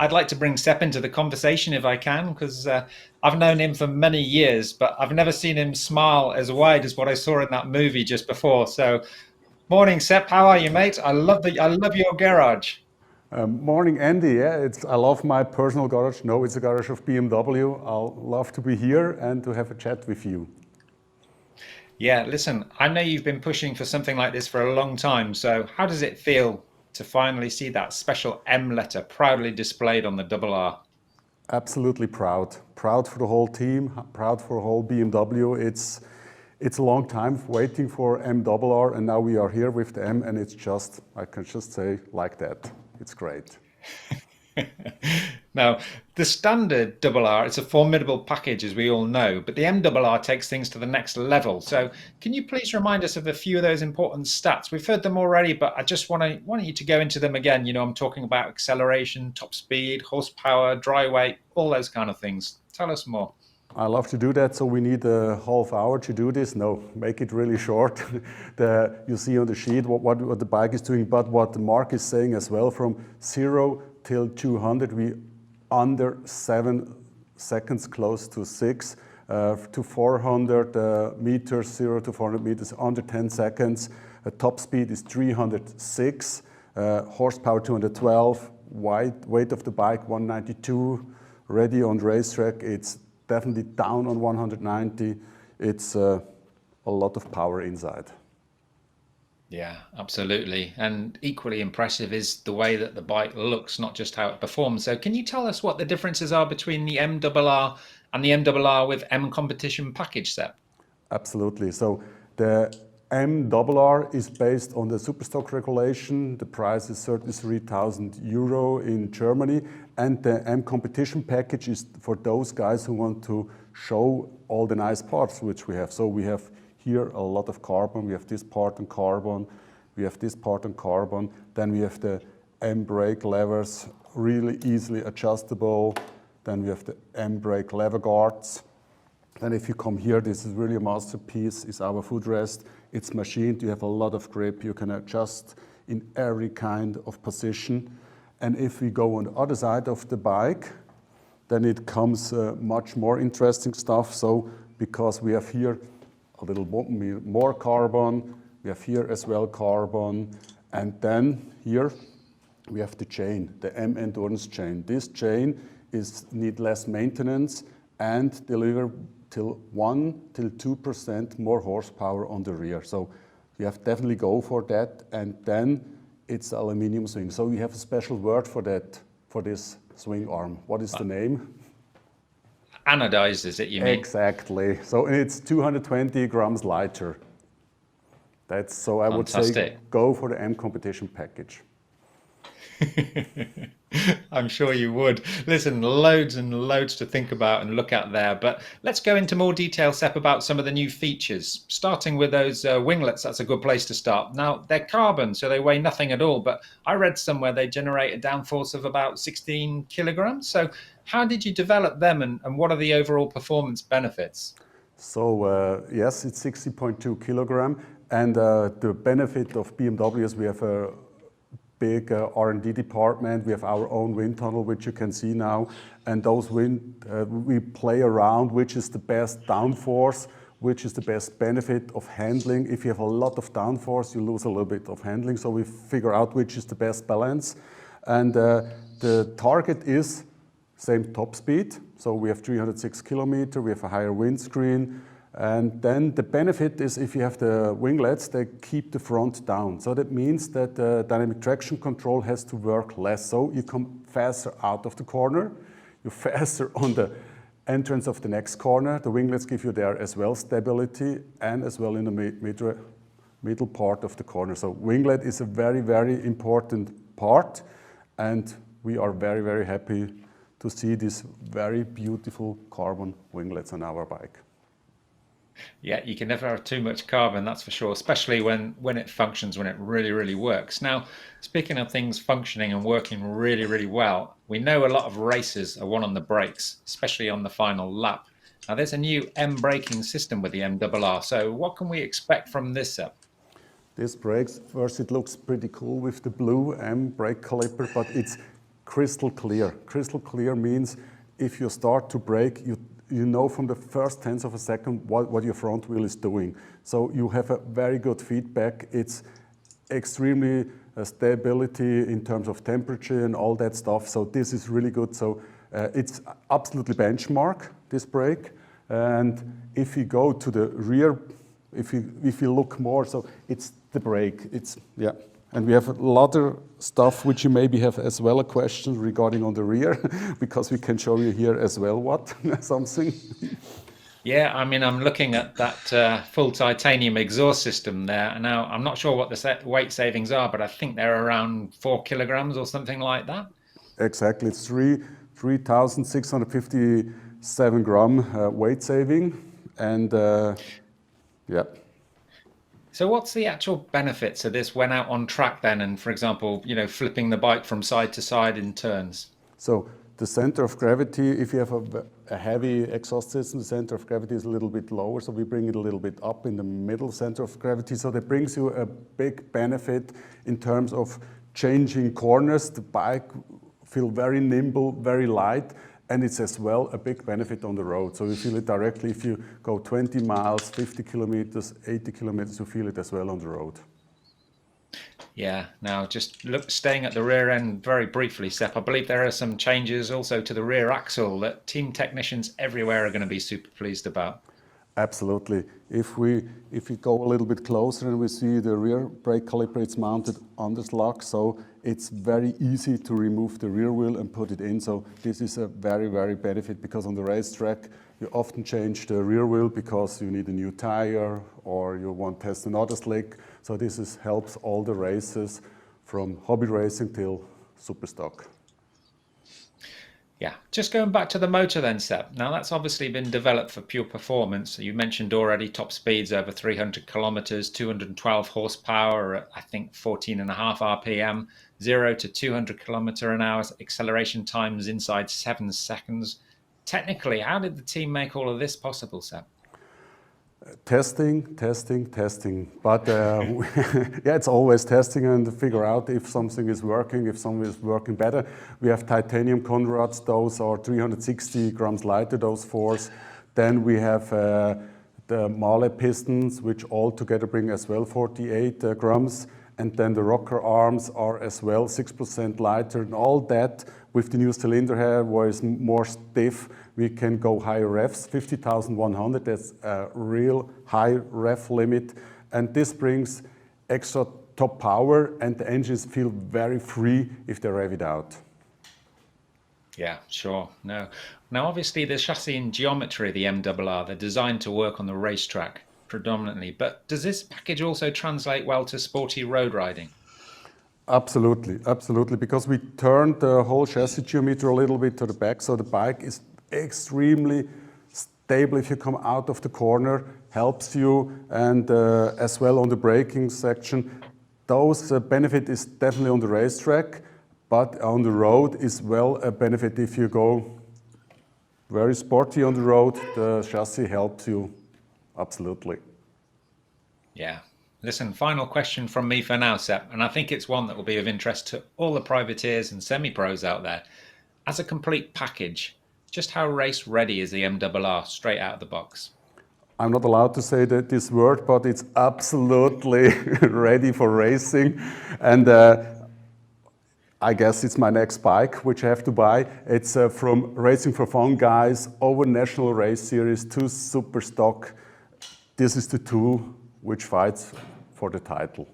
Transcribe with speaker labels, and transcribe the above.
Speaker 1: I'd like to bring Sepp into the conversation if I can, because I've known him for many years, but I've never seen him smile as wide as what I saw in that movie just before. So, morning, Sepp. How are you, mate? I love your garage.
Speaker 2: Morning, Andy. Yeah, I love my personal garage. No, it's a garage of BMW. I'll love to be here and to have a chat with you.
Speaker 1: Yeah, listen, I know you've been pushing for something like this for a long time. So, how does it feel to finally see that special M letter proudly displayed on the double R?
Speaker 2: Absolutely proud. Proud for the whole team. Proud for the whole BMW. It's a long time waiting for MRR, and now we are here with the M, and I can just say like that. It's great.
Speaker 1: Now, the standard double R, it's a formidable package, as we all know, but the MRR takes things to the next level. So, can you please remind us of a few of those important stats? We've heard them already, but I just want you to go into them again. I'm talking about acceleration, top speed, horsepower, dry weight, all those kind of things. Tell us more.
Speaker 2: I love to do that, so we need a half hour to do this. No, make it really short. You see on the sheet what the bike is doing, but what Mark is saying as well, from 0 till 200, we under 7 seconds, close to 6, to 400 meters, 0 to 400 meters, under 10 seconds. Top speed is 306, horsepower 212, weight of the bike 192, ready on racetrack, it's definitely down on 190. It's a lot of power inside.
Speaker 1: Yeah, absolutely. And equally impressive is the way that the bike looks, not just how it performs. So can you tell us what the differences are between the MRR and the MRR with M competition package set?
Speaker 2: Absolutely. So the MRR is based on the Superstock regulation. The price is 33,000 euro in Germany. And the M competition package is for those guys who want to show all the nice parts which we have. So we have here a lot of carbon. We have this part on carbon. We have this part on carbon. Then we have the M brake levers, really easily adjustable. Then we have the M brake lever guards. And if you come here, this is really a masterpiece, is our footrest. It's machined, you have a lot of grip, you can adjust in every kind of position. And if we go on the other side of the bike, then it comes much more interesting stuff. So, because we have here a little more carbon, we have here as well carbon, and then here we have the chain, the M endurance chain. This chain need less maintenance and deliver till 1 till 2% more horsepower on the rear. So you have definitely go for that, and then it's aluminium swing. So we have a special word for that, for this swing arm. What is the name?
Speaker 1: Anodized, is it, you mean?
Speaker 2: Exactly. So it's 220 grams lighter. So I would say go for the M competition package.
Speaker 1: I'm sure you would. Listen, loads and loads to think about and look at there. But let's go into more detail, Sepp, about some of the new features. Starting with those winglets, that's a good place to start. Now, they're carbon, so they weigh nothing at all. But I read somewhere they generate a downforce of about 16 kilograms. So how did you develop them, and what are the overall performance benefits?
Speaker 2: So yes, it's 60.2 kilogram. And the benefit of BMW is we have a big R&D department. We have our own wind tunnel, which you can see now. And those we play around which is the best downforce, which is the best benefit of handling. If you have a lot of downforce, you lose a little bit of handling. So we figure out which is the best balance. And the target is same top speed. So we have 306 kilometer, we have a higher windscreen. And then the benefit is if you have the winglets, they keep the front down. So that means that the dynamic traction control has to work less. So you come faster out of the corner, you're faster on the entrance of the next corner. The winglets give you there as well stability and as well in the middle part of the corner. So winglet is a very, very important part. And we are very, very happy to see these very beautiful carbon winglets on our bike.
Speaker 1: Yeah, you can never have too much carbon, that's for sure, especially when it functions, when it really, really works. Now, speaking of things functioning and working really, really well, we know a lot of racers are one on the brakes, especially on the final lap. Now, there's a new M braking system with the MRR. So what can we expect from this up?
Speaker 2: This brakes, first it looks pretty cool with the blue M brake caliper, but it's crystal clear. Crystal clear means if you start to brake, you know from the first tenth of a second what your front wheel is doing. So you have a very good feedback. It's extremely stability in terms of temperature and all that stuff. So this is really good. So it's absolutely benchmark, this brake. And if you go to the rear, if you look more, so it's the brake. It's, yeah. And we have a lot of stuff which you maybe have as well a question regarding on the rear, because we can show you here as well something.
Speaker 1: Yeah, I mean, I'm looking at that full titanium exhaust system there. Now, I'm not sure what the weight savings are, but I think they're around 4 kilograms or something like that.
Speaker 2: Exactly, it's 3,657 gram weight saving, and yeah.
Speaker 1: So what's the actual benefits of this when out on track then, and for example, flipping the bike from side to side in turns?
Speaker 2: So the center of gravity, if you have a heavy exhaust system, the center of gravity is a little bit lower, so we bring it a little bit up in the middle center of gravity. So that brings you a big benefit in terms of changing corners. The bike feel very nimble, very light, and it's as well a big benefit on the road. So you feel it directly if you go 20 miles, 50 kilometers, 80 kilometers, you feel it as well on the road.
Speaker 1: Yeah, now just staying at the rear end very briefly, Sepp, I believe there are some changes also to the rear axle that team technicians everywhere are going to be super pleased about.
Speaker 2: Absolutely. If we go a little bit closer and we see the rear brake caliper, it's mounted on this lock, so it's very easy to remove the rear wheel and put it in. So this is a very, very benefit, because on the racetrack you often change the rear wheel because you need a new tire or you want to test another slick. So this helps all the races from hobby racing till super stock.
Speaker 1: Yeah, just going back to the motor then, Sepp. Now that's obviously been developed for pure performance. You mentioned already top speeds over 300 kilometers, 212 horsepower at I think 14.5 RPM, 0 to 200 kilometer an hour acceleration times inside 7 seconds. Technically, how did the team make all of this possible, Sepp?
Speaker 2: Testing. But yeah, it's always testing and figure out if something is working, if something is working better. We have titanium conrods, those are 360 grams lighter, those fours. Then we have the Marley pistons, which all together bring as well 48 grams. And then the rocker arms are as well 6% lighter, and all that with the new cylinder head where it's more stiff. We can go higher revs, 50,100, that's a real high rev limit. And this brings extra top power, and the engines feel very free if they rev it out.
Speaker 1: Yeah, sure. No. Now, obviously, the chassis and geometry of the M RR, they're designed to work on the racetrack predominantly. But does this package also translate well to sporty road riding?
Speaker 2: Absolutely, because we turned the whole chassis geometry a little bit to the back, so the bike is extremely stable if you come out of the corner, helps you, and as well on the braking section. Those benefit is definitely on the racetrack, but on the road is well a benefit. If you go very sporty on the road, the chassis helps you, absolutely.
Speaker 1: Yeah. Listen, final question from me for now, Sepp, and I think it's one that will be of interest to all the privateers and semi-pros out there. As a complete package, just how race ready is the M RR straight out of the box?
Speaker 2: I'm not allowed to say this word, but it's absolutely ready for racing. And I guess it's my next bike, which I have to buy. It's from Racing for Fun guys over National Race Series to Super Stock. This is the tool which fights for the title.